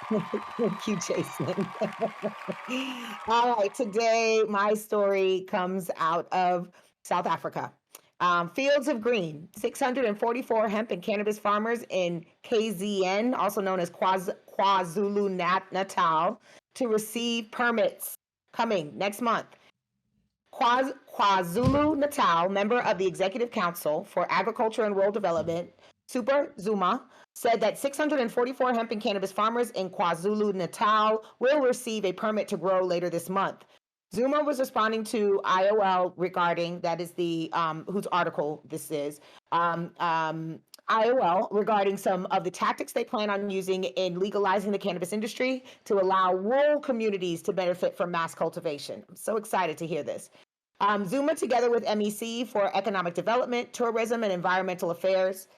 Thank you, Jason. All right, today my story comes out of South Africa. Fields of Green, 644 hemp and cannabis farmers in KZN, also known as KwaZulu-Natal, to receive permits coming next month. KwaZulu-Natal, member of the Executive Council for Agriculture and Rural Development, Super Zuma, said that 644 hemp and cannabis farmers in KwaZulu-Natal will receive a permit to grow later this month. Zuma was responding to IOL regarding, that is the whose article this is, IOL regarding some of the tactics they plan on using in legalizing the cannabis industry to allow rural communities to benefit from mass cultivation. I'm so excited to hear this. Zuma, together with MEC for Economic Development, Tourism, and Environmental Affairs,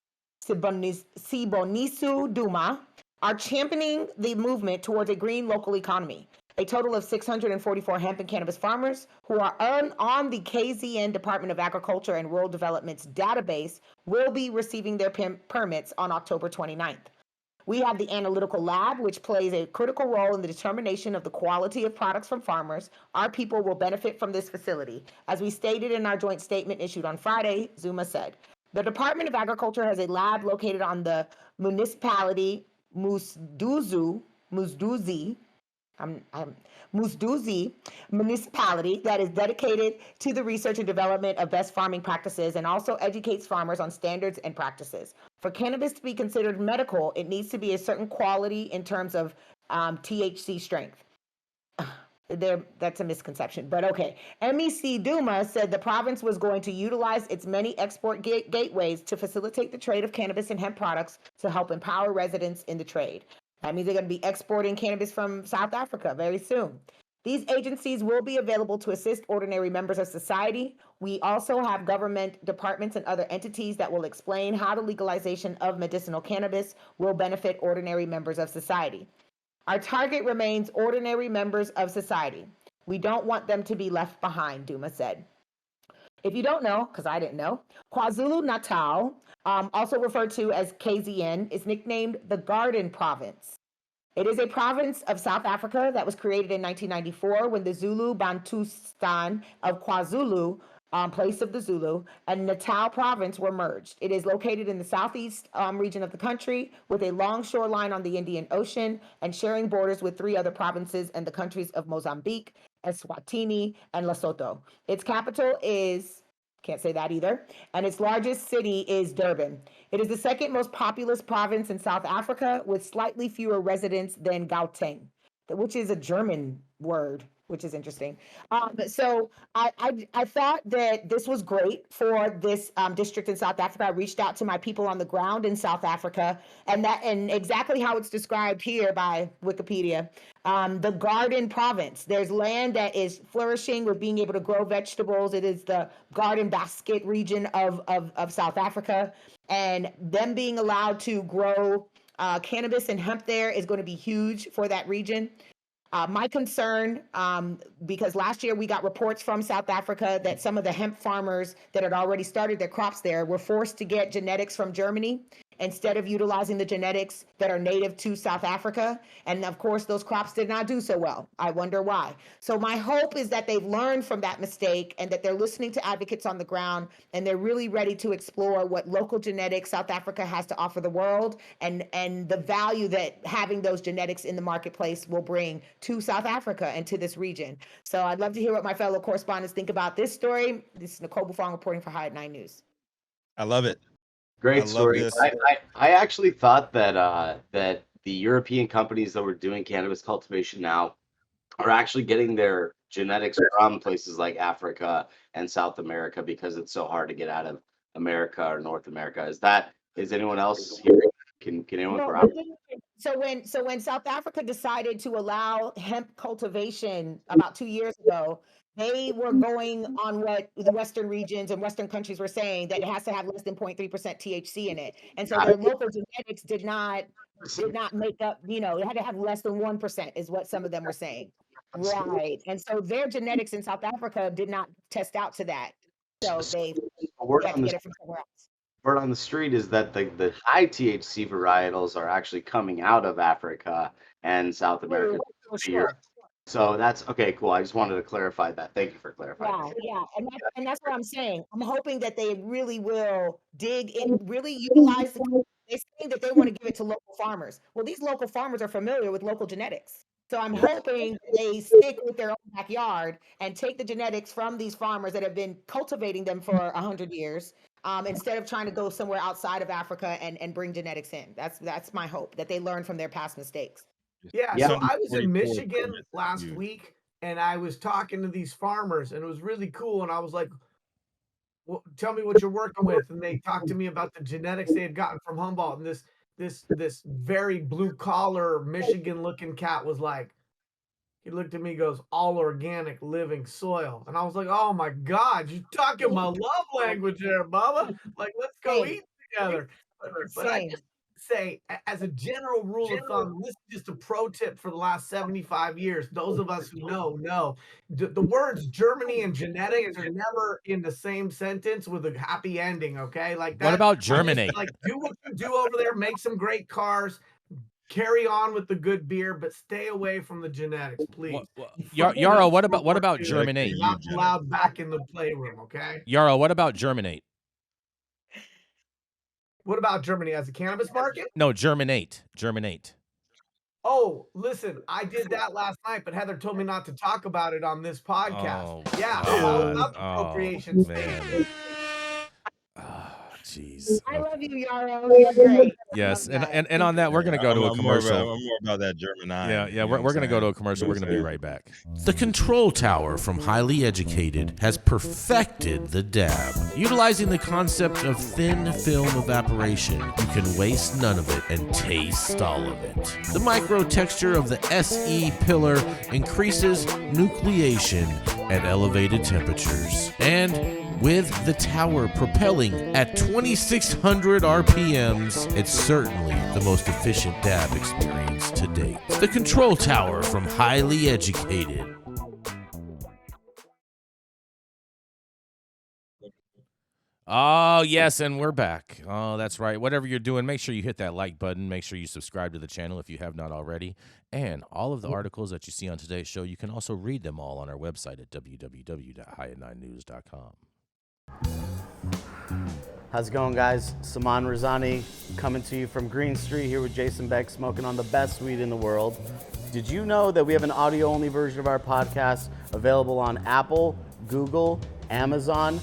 Siboniso Duma, are championing the movement towards a green local economy. A total of 644 hemp and cannabis farmers who are on the KZN Department of Agriculture and Rural Development's database will be receiving their permits on October 29th. We have the analytical lab, which plays a critical role in the determination of the quality of products from farmers. Our people will benefit from this facility. As we stated in our joint statement issued on Friday, Zuma said, the Department of Agriculture has a lab located on the municipality Musduzi, Musduzi municipality that is dedicated to the research and development of best farming practices and also educates farmers on standards and practices. For cannabis to be considered medical, it needs to be a certain quality in terms of THC strength. That's a misconception, but okay. MEC Duma said the province was going to utilize its many export gateways to facilitate the trade of cannabis and hemp products to help empower residents in the trade. That means they're going to be exporting cannabis from South Africa very soon. These agencies will be available to assist ordinary members of society. We also have government departments and other entities that will explain how the legalization of medicinal cannabis will benefit ordinary members of society. Our target remains ordinary members of society. We don't want them to be left behind, Duma said. If you don't know, because I didn't know, KwaZulu-Natal, also referred to as KZN, is nicknamed the Garden Province. It is a province of South Africa that was created in 1994 when the Zulu Bantustan of KwaZulu, place of the Zulu, and Natal province were merged. It is located in the southeast region of the country with a long shoreline on the Indian Ocean and sharing borders with three other provinces and the countries of Mozambique, Eswatini, and Lesotho. Its capital is, can't say that either, and its largest city is Durban. It is the second most populous province in South Africa with slightly fewer residents than Gauteng, which is a German word, which is interesting. So I thought that this was great for this district in South Africa. I reached out to my people on the ground in South Africa, and exactly how it's described here by Wikipedia. The Garden Province. There's land that is flourishing with being able to grow vegetables. It is the Garden Basket region of South Africa, and them being allowed to grow cannabis and hemp there is going to be huge for that region. My concern, because last year we got reports from South Africa that some of the hemp farmers that had already started their crops there were forced to get genetics from Germany instead of utilizing the genetics that are native to South Africa. And of course, those crops did not do so well. I wonder why. So my hope is that they've learned from that mistake and that they're listening to advocates on the ground and they're really ready to explore what local genetics South Africa has to offer the world and the value that having those genetics in the marketplace will bring to South Africa and to this region. So I'd love to hear what my fellow correspondents think about this story. This is Nicole Buffon reporting for High at 9 News. I love it. I Great love story. this. I actually thought that the European companies that were doing cannabis cultivation now are actually getting their genetics from places like Africa and South America because it's so hard to get out of America or North America. Is anyone else here? Can anyone No, corroborate? so when South Africa decided to allow hemp cultivation about 2 years ago, they were going on what the Western regions and Western countries were saying that it has to have less than 0.3% THC in it. And so their local genetics did not make up, it had to have less than 1% is what some of them were saying. Right. And so their genetics in South Africa did not test out to that. So they Word had on to the get it from somewhere else. word on the street is that the high THC varietals are actually coming out of Africa and South America. Sure. So that's okay, cool. I just wanted to clarify that. Thank you for clarifying. Yeah, and that's what I'm saying. I'm hoping that they really will dig in, really utilize they're saying that they want to give it to local farmers. Well, these local farmers are familiar with local genetics. So I'm hoping that they stick with their own backyard and take the genetics from these farmers that have been cultivating them for 100 years, instead of trying to go somewhere outside of Africa and bring genetics in. That's my hope, that they learn from their past mistakes. Yeah, Yeah. so I was in 44 Michigan permits, last huge. week, and I was talking to these farmers, and it was really cool. And I was like, "Well, tell me what you're working with." And they talked to me about the genetics they had gotten from Humboldt. And this very blue collar Michigan looking cat was like, he looked at me, goes, "All organic living soil." And I was like, "Oh my God, you're talking my love language there, Bubba. Like, let's go Same. eat together." But I Same. just say, as a general rule of thumb, and this is just a pro tip for the last 75 years. Those of us who know, the words Germany and genetics are never in the same sentence with a happy ending. Okay, like that. What about I just, germinate? like, do what you do over there, make some great cars, carry on with the good beer, but stay away from the genetics, please. Yara, what about germinate? You're not allowed back in the playroom, okay? Yara, what about germinate? What about Germany as a cannabis market? No, germinate. Oh, listen, I did that last night, but Heather told me not to talk about it on this podcast. Oh, Yeah, God. all about the appropriation man. Jeez. I love you, Yarrow. You're great. Yes, and on that, we're gonna go to a commercial. I'm more about that German eye. Yeah, we're gonna go to a commercial. We're gonna be right back. The Control Tower from Highly Educated has perfected the dab. Utilizing the concept of thin film evaporation, you can waste none of it and taste all of it. The micro texture of the SE pillar increases nucleation at elevated temperatures. And with the tower propelling at 2,600 RPMs, it's certainly the most efficient dab experience to date. The Control Tower from Highly Educated. Oh, yes, and we're back. Oh, that's right. Whatever you're doing, make sure you hit that like button. Make sure you subscribe to the channel if you have not already. And all of the articles that you see on today's show, you can also read them all on our website at www.highat9news.com. How's it going, guys? Saman Razani coming to you from Green Street here with Jason Beck, smoking on the best weed in the world. Did you know that we have an audio-only version of our podcast available on Apple, Google, Amazon,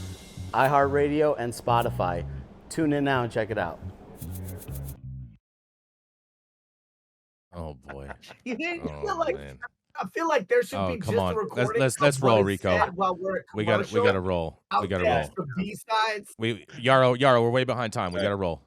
iHeartRadio, and Spotify? Tune in now and check it out. Oh boy. You didn't Oh, feel like man. I feel like there should Oh, be come just on. a recording. Let's of roll, what is Rico. said while we're at We gotta roll. We gotta roll. The B-sides. Yaro, we're way behind time. We gotta roll.